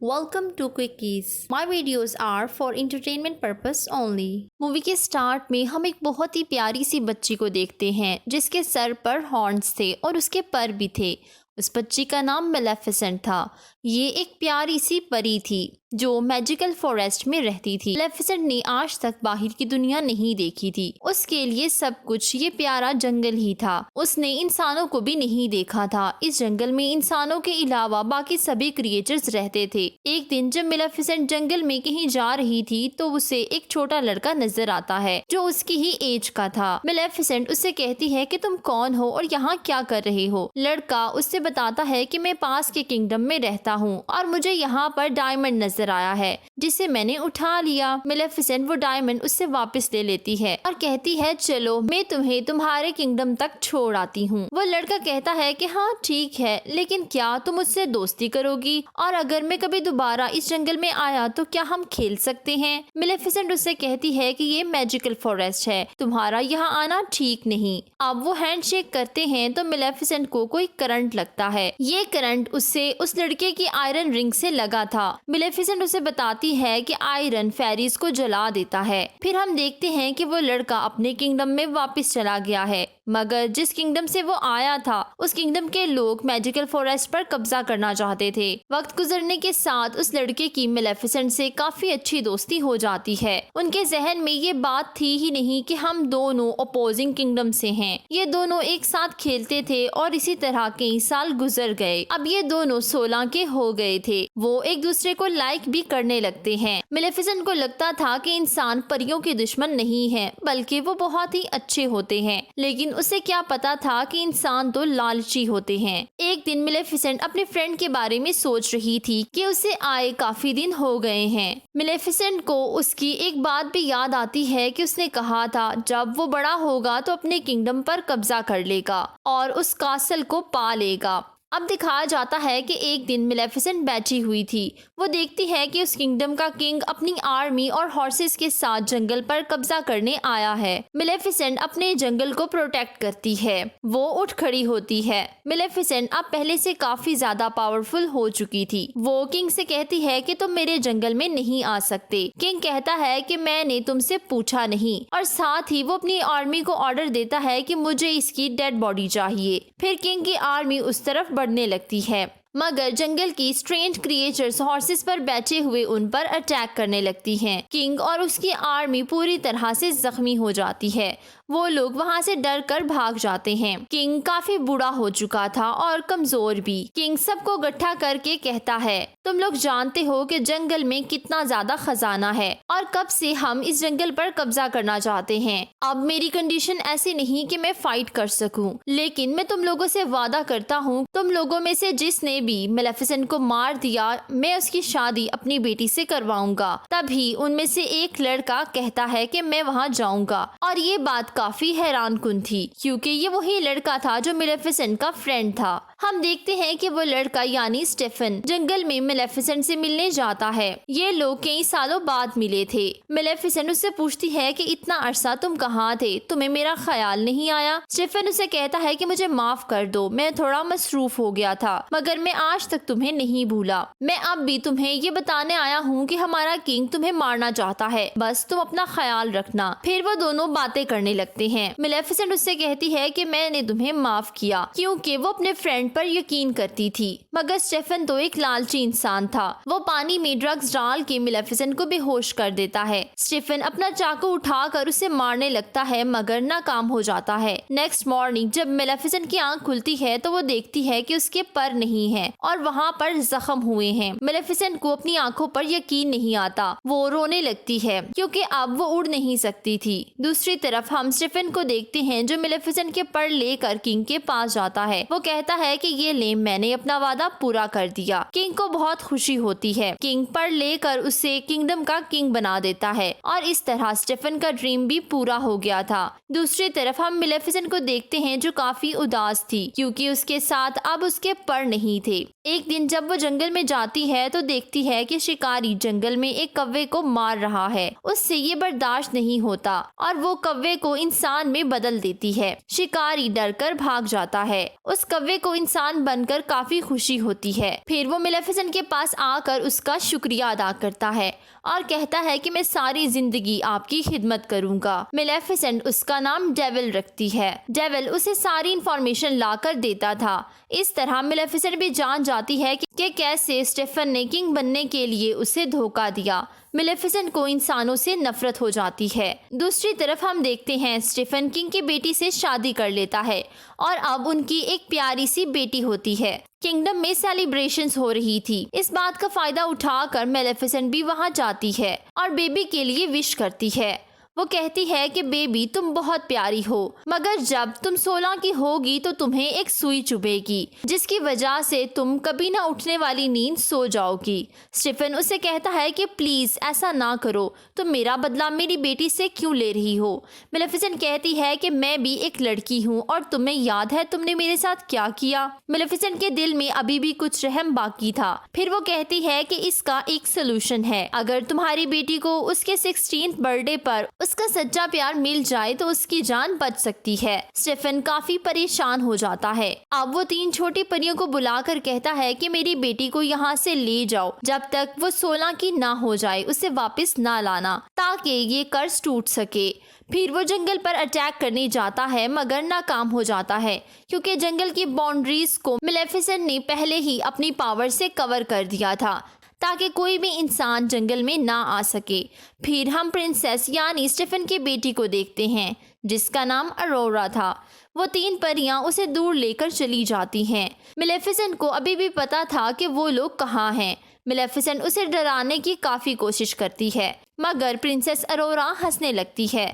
Welcome to Quickies. My videos are for entertainment purpose only. Movie के start में हम एक बहुत ही प्यारी सी बच्ची को देखते हैं जिसके सर पर हॉर्न्स थे और उसके पर भी थे। उस बच्ची का नाम मेलेफिसेंट था। ये एक प्यारी सी परी थी जो मैजिकल फॉरेस्ट में रहती थी। मेलेफिसेंट ने आज तक बाहर की दुनिया नहीं देखी थी। उसके लिए सब कुछ ये प्यारा जंगल ही था। उसने इंसानों को भी नहीं देखा था। इस जंगल में इंसानों के अलावा बाकी सभी क्रिएचर्स रहते थे। एक दिन जब मेलेफिसेंट जंगल में कहीं जा रही थी तो उसे एक छोटा लड़का नजर आता है जो उसकी ही एज का था। मेलेफिसेंट उससे कहती है कि तुम कौन हो और यहाँ क्या कर रहे हो। लड़का उससे बताता है कि मैं पास के किंगडम में रहता हूँ और मुझे यहाँ पर डायमंड नजर आया है जिसे मैंने उठा लिया। मेलेफिसेंट वो डायमंड उससे वापस ले लेती है और कहती है चलो मैं तुम्हें तुम्हारे किंगडम तक छोड़ आती हूँ। वो लड़का कहता है कि हाँ ठीक है, लेकिन क्या तुम मुझसे दोस्ती करोगी और अगर मैं कभी दोबारा इस जंगल में आया तो क्या हम खेल सकते हैं। मेलेफिसेंट उससे कहती है कि ये मैजिकल फॉरेस्ट है, तुम्हारा यहाँ आना ठीक नहीं। अब वो हैंडशेक करते हैं तो मेलेफिसेंट को कोई करंट लगता है। ये करंट उससे उस लड़के की आयरन रिंग से लगा था। मेलेफिसेंट उसे बताती है कि आयरन फेरीज को जला देता है। फिर हम देखते हैं कि वो लड़का अपने किंगडम में वापस चला गया है, मगर जिस किंगडम से वो आया था उस किंगडम के लोग मैजिकल फॉरेस्ट पर कब्जा करना चाहते थे। वक्त गुजरने के साथ उस लड़के की मेलेफिसेंट से काफी अच्छी दोस्ती हो जाती है। उनके जहन में ये बात थी ही नहीं कि हम दोनों अपोजिंग किंगडम से हैं। ये दोनों एक साथ खेलते थे और इसी तरह कई साल गुजर गए। अब ये दोनों 16 के हो गए थे। वो एक दूसरे को लाइक भी करने लगते हैं। मेलेफिसेंट को लगता था कि इंसान परियों के दुश्मन नहीं है, बल्कि वो बहुत ही अच्छे होते हैं, लेकिन उसे क्या पता था कि इंसान तो लालची होते हैं। एक दिन मेलेफिसेंट अपने फ्रेंड के बारे में सोच रही थी कि उसे आए काफी दिन हो गए हैं। मेलेफिसेंट को उसकी एक बात भी याद आती है कि उसने कहा था जब वो बड़ा होगा तो अपने किंगडम पर कब्जा कर लेगा और उस कासल को पा लेगा। अब दिखाया जाता है कि एक दिन मेलेफिसेंट बैठी हुई थी। वो देखती है कि उस किंगडम का किंग अपनी आर्मी और हॉर्सेस के साथ जंगल पर कब्जा करने आया है। मेलेफिसेंट अपने जंगल को प्रोटेक्ट करती है। वो उठ खड़ी होती है। मेलेफिसेंट अब पहले से काफी ज्यादा पावरफुल हो चुकी थी। वो किंग से कहती है कि तुम मेरे जंगल में नहीं आ सकते। किंग कहता है कि मैंने तुमसे पूछा नहीं, और साथ ही वो अपनी आर्मी को ऑर्डर देता है कि मुझे इसकी डेड बॉडी चाहिए। फिर किंग की आर्मी उस तरफ बढ़ने लगती है, मगर जंगल की स्ट्रेंज क्रिएचर्स हॉर्सेस पर बैठे हुए उन पर अटैक करने लगती हैं। किंग और उसकी आर्मी पूरी तरह से जख्मी हो जाती है। वो लोग वहाँ से डर कर भाग जाते हैं। किंग काफी बूढ़ा हो चुका था और कमजोर भी। किंग सबको इकट्ठा करके कहता है तुम लोग जानते हो कि जंगल में कितना ज्यादा खजाना है और कब से हम इस जंगल पर कब्जा करना चाहते हैं। अब मेरी कंडीशन ऐसी नहीं कि मैं फाइट कर सकूं, लेकिन मैं तुम लोगों से वादा करता हूँ तुम लोगों में से जिसने भी मेलेफिसेंट को मार दिया मैं उसकी शादी अपनी बेटी से करवाऊंगा। तभी उनमें से एक लड़का कहता है कि मैं वहाँ जाऊंगा, और ये बात काफी हैरान कुन थी क्योंकि ये वही लड़का था जो मेलेफिसेंट का फ्रेंड था। हम देखते हैं कि वो लड़का यानी स्टेफन जंगल में मेलेफिसेंट से मिलने जाता है। ये लोग कई सालों बाद मिले थे। मेलेफिसेंट उससे पूछती है कि इतना अरसा तुम कहाँ थे, तुम्हें मेरा ख्याल नहीं आया। स्टेफन उसे कहता है कि मुझे माफ कर दो, मैं थोड़ा मसरूफ हो गया था, मगर मैं आज तक तुम्हें नहीं भूला। मैं अब भी तुम्हें ये बताने आया हूँ कि हमारा किंग तुम्हें मारना चाहता है, बस तुम अपना ख्याल रखना। फिर वो दोनों बातें करने लगते हैं। मेलेफिसेंट उससे कहती है कि मैंने तुम्हें माफ किया क्योंकि वो अपने फ्रेंड पर यकीन करती थी, मगर स्टेफन तो एक लालची इंसान था। वो पानी में ड्रग्स डाल के मेलेफिसेंट को बेहोश कर देता है। स्टेफन अपना चाकू उठाकर उसे मारने लगता है, मगर नाकाम हो जाता है। नेक्स्ट मॉर्निंग जब मेलेफिसेंट की आंख खुलती है तो वो देखती है कि उसके पर नहीं है और वहाँ पर जख्म हुए हैं। मेलेफिसेंट को अपनी आंखों पर यकीन नहीं आता। वो रोने लगती है क्योंकि अब वो उड़ नहीं सकती थी। दूसरी तरफ हम स्टेफन को देखते हैं जो मेलेफिसेंट के पर लेकर किंग के पास जाता है। वो कहता है कि ये ले, मैंने अपना वादा पूरा कर दिया। किंग को बहुत खुशी होती है। किंग पर लेकर उसे किंगडम का किंग बना देता है और इस तरह स्टेफन का ड्रीम भी पूरा हो गया था। दूसरी तरफ हम मेलेफिसेंट को देखते हैं जो काफी उदास थी क्योंकि उसके साथ अब उसके पर नहीं थे। थे। एक दिन जब वो जंगल में जाती है तो देखती है कि शिकारी जंगल में एक कौवे को मार रहा है। उससे ये बर्दाश्त नहीं होता और वो कौवे को इंसान में बदल देती है। शिकारी डरकर भाग जाता है। उस कौवे को इंसान बनकर काफी खुशी होती है। फिर वो मेलेफिसेंट के पास आकर उसका शुक्रिया अदा करता है और कहता है कि मैं सारी जिंदगी आपकी खिदमत करूंगा। मेलेफिसेंट उसका नाम डेविल रखती है। डेविल उसे सारी इंफॉर्मेशन लाकर देता था। इस तरह मेलेफिसेंट भी जान जाती है कि कैसे स्टीफन ने किंग बनने के लिए उसे धोखा दिया। मेलेफिसेंट को इंसानों से नफरत हो जाती है। दूसरी तरफ हम देखते हैं स्टीफन किंग की बेटी से शादी कर लेता है और अब उनकी एक प्यारी सी बेटी होती है। किंगडम में सेलिब्रेशंस हो रही थी। इस बात का फायदा उठाकर मेलेफिसेंट भी वहां जाती है और बेबी के लिए विश करती है। वो कहती है कि बेबी तुम बहुत प्यारी हो, मगर जब तुम 16 की होगी तो तुम्हें एक सुई चुभेगी जिसकी वजह से तुम कभी ना उठने वाली नींद सो जाओगी। स्टीफन उसे कहता है कि प्लीज ऐसा ना करो, तुम मेरा बदला मेरी बेटी से क्यों ले रही हो। मेलेफिसेंट कहती है कि मैं भी एक लड़की हूँ और तुम्हें याद है तुमने मेरे साथ क्या किया। मेलेफिसेंट के दिल में अभी भी कुछ रहम बाकी था। फिर वो कहती है कि इसका एक सोल्यूशन है। अगर तुम्हारी बेटी को उसके 16th बर्थडे पर उसका सच्चा प्यार मिल जाए तो उसकी जान बच सकती है। स्टीफन काफी परेशान हो जाता है। अब वो 3 छोटी परियों को बुलाकर कहता है कि मेरी बेटी को यहाँ से ले जाओ, जब तक वो 16 की ना हो जाए उसे वापस ना लाना, ताकि ये कर्ज टूट सके। फिर वो जंगल पर अटैक करने जाता है मगर नाकाम हो जाता है क्योंकि जंगल की बाउंड्रीज को मेलेफिसेंट ने पहले ही अपनी पावर से कवर कर दिया था ताकि कोई भी इंसान जंगल में ना आ सके। फिर हम प्रिंसेस यानी स्टीफन की बेटी को देखते हैं जिसका नाम अरोरा था। वो 3 परियां उसे दूर लेकर चली जाती हैं। मेलेफिसेंट को अभी भी पता था कि वो लोग कहाँ हैं। मेलेफिसेंट उसे डराने की काफ़ी कोशिश करती है मगर प्रिंसेस अरोरा हंसने लगती है।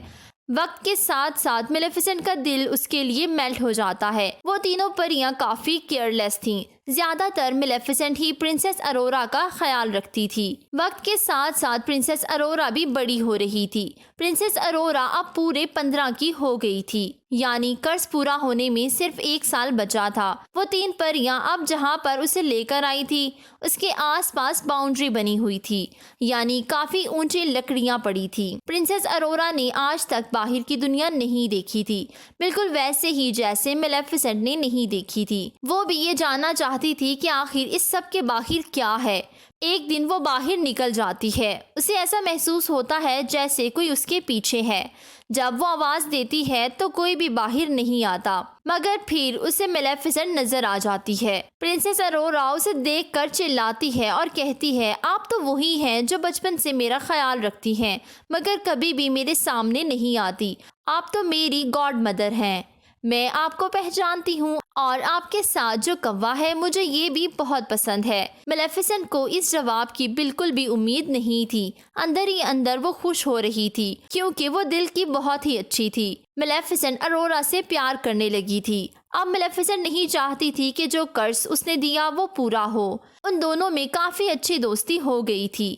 वक्त के साथ साथ मेलेफिसेंट का दिल उसके लिए मेल्ट हो जाता है। वो तीनों परियां काफ़ी केयरलेस थीं। ज्यादातर मेलेफिसेंट ही प्रिंसेस अरोरा का ख्याल रखती थी। वक्त के साथ साथ प्रिंसेस अरोरा भी बड़ी हो रही थी। प्रिंसेस अरोरा अब पूरे 15 की हो गई थी, यानी कर्ज पूरा होने में सिर्फ 1 साल बचा था। वो 3 परियां अब जहां पर उसे लेकर आई थी उसके आसपास बाउंड्री बनी हुई थी, यानी काफी ऊंची लकड़ियां पड़ी थी। प्रिंसेस अरोरा ने आज तक बाहर की दुनिया नहीं देखी थी, बिल्कुल वैसे ही जैसे मेलेफिसेंट ने नहीं देखी थी। वो भी ये जानना चाहती थी कि आखिर इस सब के बाहर क्या है। एक दिन वो बाहर निकल जाती है। उसे ऐसा महसूस होता है जैसे कोई उसके पीछे है। जब वो आवाज देती है तो कोई भी बाहर नहीं आता, मगर फिर उसे मेलेफिसेंट नजर आ जाती है। प्रिंसेस अरोरा उसे देखकर चिल्लाती है और कहती है, आप तो वही हैं जो बचपन से मेरा ख्याल रखती हैं मगर कभी भी मेरे सामने नहीं आती। आप तो मेरी गॉड मदर हैं। मैं आपको पहचानती हूँ और आपके साथ जो कौवा है मुझे ये भी बहुत पसंद है। मेलेफिसेंट को इस जवाब की बिल्कुल भी उम्मीद नहीं थी। अंदर ही अंदर वो खुश हो रही थी क्योंकि वो दिल की बहुत ही अच्छी थी। मेलेफिसेंट अरोरा से प्यार करने लगी थी। अब मेलेफिसेंट नहीं चाहती थी कि जो कर्ज उसने दिया वो पूरा हो। उन दोनों में काफी अच्छी दोस्ती हो गई थी।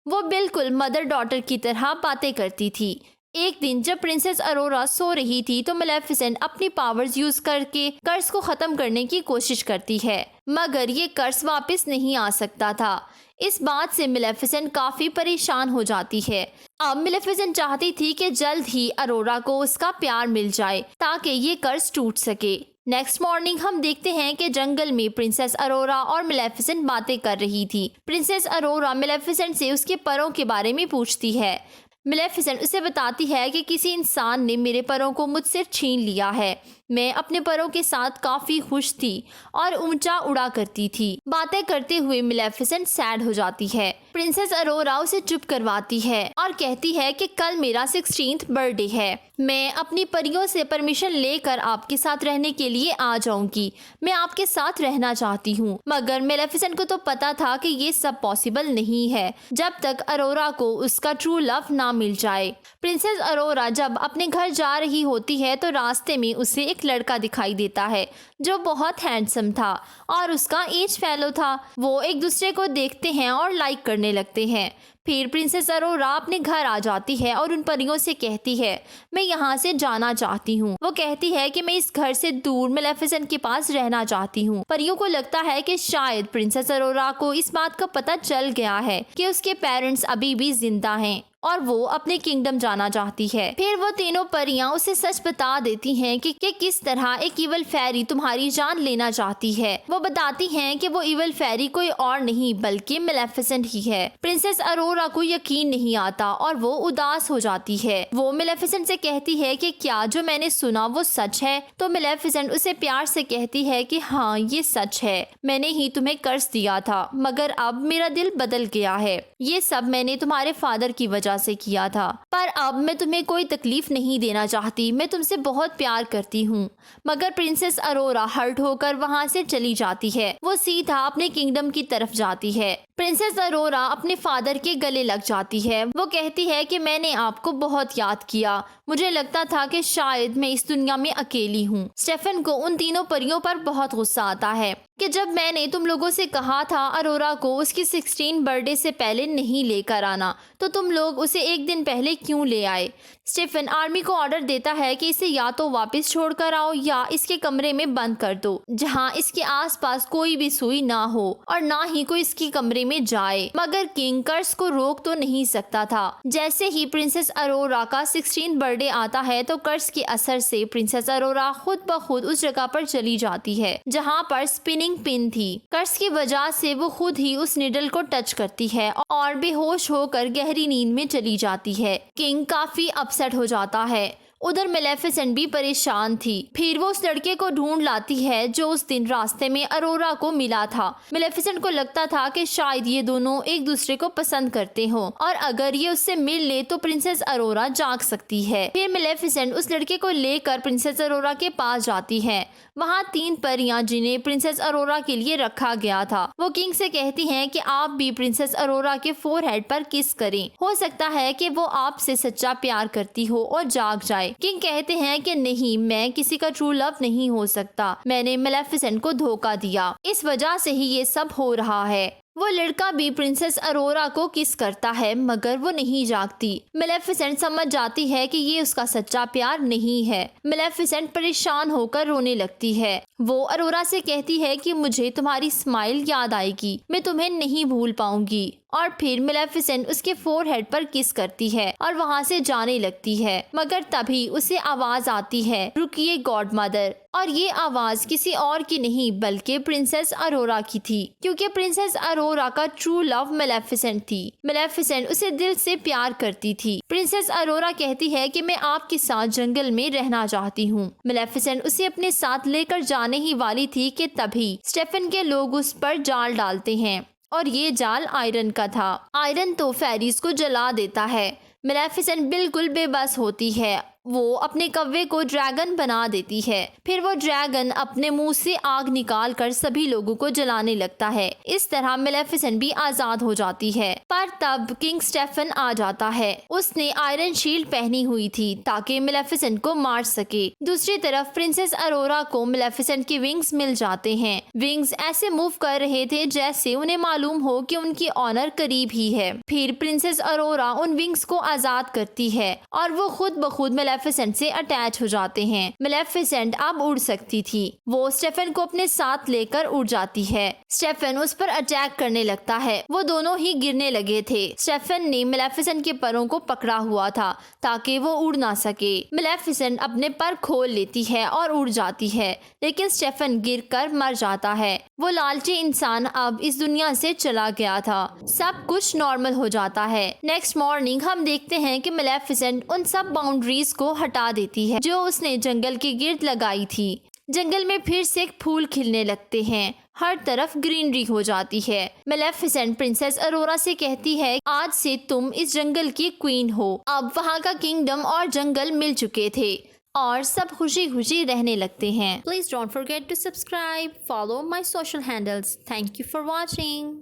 वो बिल्कुल मदर डॉटर की तरह बातें करती थी। एक दिन जब प्रिंसेस अरोरा सो रही थी तो मेलेफिसेंट अपनी पावर्स यूज करके कर्ज को खत्म करने की कोशिश करती है, मगर ये कर्ज वापस नहीं आ सकता था। इस बात से मेलेफिसेंट काफी परेशान हो जाती है। अब मेलेफिसेंट चाहती थी कि जल्द ही अरोरा को उसका प्यार मिल जाए ताकि ये कर्ज टूट सके। नेक्स्ट मॉर्निंग हम देखते हैं कि जंगल में प्रिंसेस अरोरा और मेलेफिसेंट बातें कर रही थी। प्रिंसेस अरोरा मेलेफिसेंट से उसके परों के बारे में पूछती है। मेलेफिसेंट उसे बताती है कि किसी इंसान ने मेरे परों को मुझसे छीन लिया है। मैं अपने परों के साथ काफ़ी खुश थी और ऊंचा उड़ा करती थी। बातें करते हुए मेलेफिसेंट सैड हो जाती है। प्रिंसेस अरोरा उसे चुप करवाती है और कहती है कि कल मेरा 16th बर्थडे है। मैं अपनी परियों से परमिशन लेकर आपके साथ रहने के लिए आ जाऊंगी। मैं आपके साथ रहना चाहती हूँ। मगर मेलेफिसेंट को तो पता था कि ये सब पॉसिबल नहीं है जब तक अरोरा को उसका ट्रू लव ना मिल जाए। प्रिंसेस अरोरा जब अपने घर जा रही होती है तो रास्ते में उसे एक एक लड़का दिखाई देता है जो बहुत हैंडसम था और उसका एज फेलो था। वो एक दूसरे को देखते हैं और लाइक करने लगते हैं। फिर प्रिंसेस अरोरा अपने घर आ जाती है और उन परियों से कहती है मैं यहाँ से जाना चाहती हूँ। वो कहती है कि मैं इस घर से दूर मेलेफिसेंट के पास रहना चाहती हूँ। परियों को लगता है कि शायद प्रिंसेस अरोरा को इस बात का पता चल गया है कि उसके पेरेंट्स अभी भी जिंदा हैं और वो अपने किंगडम जाना चाहती है। फिर वो तीनों परियां उसे सच बता देती हैं कि किस तरह एक इवल फेरी तुम्हारी जान लेना चाहती है। वो बताती हैं कि वो इवल फेरी कोई और नहीं बल्कि मेलेफिसेंट ही है। प्रिंसेस अरोरा को यकीन नहीं आता और वो उदास हो जाती है। वो मेलेफिसेंट से कहती है कि क्या जो मैंने सुना वो सच है? तो मेलेफिसेंट उसे प्यार से कहती है कि हाँ ये सच है, मैंने ही तुम्हें कर्ज दिया था मगर अब मेरा दिल बदल गया है। ये सब मैंने तुम्हारे फादर की वजह से किया था, पर अब मैं तुम्हें कोई तकलीफ नहीं देना चाहती। मैं तुमसे बहुत प्यार करती हूँ। मगर प्रिंसेस अरोरा हर्ट होकर वहाँ से चली जाती है। वो सीधा अपने किंगडम की तरफ जाती है। प्रिंसेस अरोरा अपने फादर के गले लग जाती है। वो कहती है कि मैंने आपको बहुत याद किया, मुझे लगता था कि शायद मैं इस दुनिया में अकेली हूँ। स्टेफन को उन तीनों परियों पर बहुत गुस्सा आता है कि जब मैंने तुम लोगों से कहा था अरोरा को उसकी 16 बर्थडे से पहले नहीं लेकर आना, तो तुम लोग उसे एक दिन पहले क्यों ले आए? स्टीफन आर्मी को ऑर्डर देता है कि इसे या तो वापस छोड़कर आओ या इसके कमरे में बंद कर दो, जहां इसके आसपास कोई भी सुई ना हो और ना ही कोई इसके कमरे में जाए। मगर किंग कर्स को रोक तो नहीं सकता था। जैसे ही प्रिंसेस अरोरा का 16 बर्थडे आता है तो कर्स के असर से प्रिंसेस अरोरा खुद ब खुद उस जगह पर चली जाती है जहाँ पर स्पिनिंग पिन थी। कर्स की वजह से वो खुद ही उस निडल को टच करती है और बेहोश होकर गहरी नींद में चली जाती है। किंग काफी अपसेट हो जाता है। उधर मेलेफिसेंट भी परेशान थी। फिर वो उस लड़के को ढूंढ लाती है जो उस दिन रास्ते में अरोरा को मिला था। मेलेफिसेंट को लगता था कि शायद ये दोनों एक दूसरे को पसंद करते हो और अगर ये उससे मिल ले तो प्रिंसेस अरोरा जाग सकती है। फिर मेलेफिसेंट उस लड़के को लेकर प्रिंसेस अरोरा के पास जाती है। वहाँ 3 परियां जिन्हें प्रिंसेस अरोरा के लिए रखा गया था। वो किंग से कहती हैं कि आप भी प्रिंसेस अरोरा के फोरहेड पर किस करें, हो सकता है कि वो आपसे सच्चा प्यार करती हो और जाग जाए। किंग कहते हैं कि नहीं, मैं किसी का ट्रू लव नहीं हो सकता, मैंने मेलेफिसेंट को धोखा दिया, इस वजह से ही ये सब हो रहा है। वो लड़का भी प्रिंसेस अरोरा को किस करता है मगर वो नहीं जागती। मेलेफिसेंट समझ जाती है कि ये उसका सच्चा प्यार नहीं है। मेलेफिसेंट परेशान होकर रोने लगती है। वो अरोरा से कहती है कि मुझे तुम्हारी स्माइल याद आएगी, मैं तुम्हें नहीं भूल पाऊंगी। और फिर मेलेफिसेंट उसके फोरहेड पर किस करती है और वहाँ से जाने लगती है। मगर तभी उसे आवाज आती है, रुकिए गॉड मदर। और ये आवाज किसी और की नहीं बल्कि प्रिंसेस अरोरा की थी, क्योंकि प्रिंसेस अरोरा का ट्रू लव मेलेफिसेंट थी। मेलेफिसेंट उसे दिल से प्यार करती थी। प्रिंसेस अरोरा कहती है कि मैं आपके साथ जंगल में रहना चाहती हूँ। मेलेफिसेंट उसे अपने साथ लेकर जाने ही वाली थी कि तभी स्टेफन के लोग उस पर जाल डालते हैं और ये जाल आयरन का था। आयरन तो फेरीज को जला देता है। मेलेफिसेंट बिल्कुल बेबस होती है। वो अपने कव्वे को ड्रैगन बना देती है। फिर वो ड्रैगन अपने मुंह से आग निकाल कर सभी लोगों को जलाने लगता है। इस तरह मेलेफिसेंट भी आजाद हो जाती है। पर तब किंग स्टेफन आ जाता है। उसने आयरन शील्ड पहनी हुई थी ताकि मेलेफिसेंट को मार सके। दूसरी तरफ प्रिंसेस अरोरा को मेलेफिसेंट के विंग्स मिल जाते हैं। विंग्स ऐसे मूव कर रहे थे जैसे उन्हें मालूम हो कि उनकी ऑनर करीब ही है। फिर प्रिंसेस अरोरा उन विंग्स को आजाद करती है और वो खुद ब खुद मेलेफिसेंट से अटैच हो जाते हैं। मेलेफिसेंट अब उड़ सकती थी। वो स्टेफन को अपने साथ लेकर उड़ जाती है। स्टेफन उस पर अटैक करने लगता है। वो दोनों ही गिरने लगे थे। स्टेफन ने मेलेफिसेंट के परों को पकड़ा हुआ था ताकि वो उड़ ना सके। मेलेफिसेंट अपने पर खोल लेती है और उड़ जाती है, लेकिन स्टेफन गिरकर मर जाता है। वो लालची इंसान अब इस दुनिया से चला गया था। सब कुछ नॉर्मल हो जाता है। नेक्स्ट मॉर्निंग हम देखते हैं कि मेलेफिसेंट उन सब बाउंड्रीज को हटा देती है जो उसने जंगल के गिर्द लगाई थी। जंगल में फिर से फूल खिलने लगते हैं। हर तरफ ग्रीनरी हो जाती है। मेलेफिसेंट प्रिंसेस अरोरा से कहती है, आज से तुम इस जंगल की क्वीन हो। अब वहाँ का किंगडम और जंगल मिल चुके थे और सब खुशी खुशी रहने लगते हैं। Please don't forget to subscribe, follow my social handles. Thank you for watching.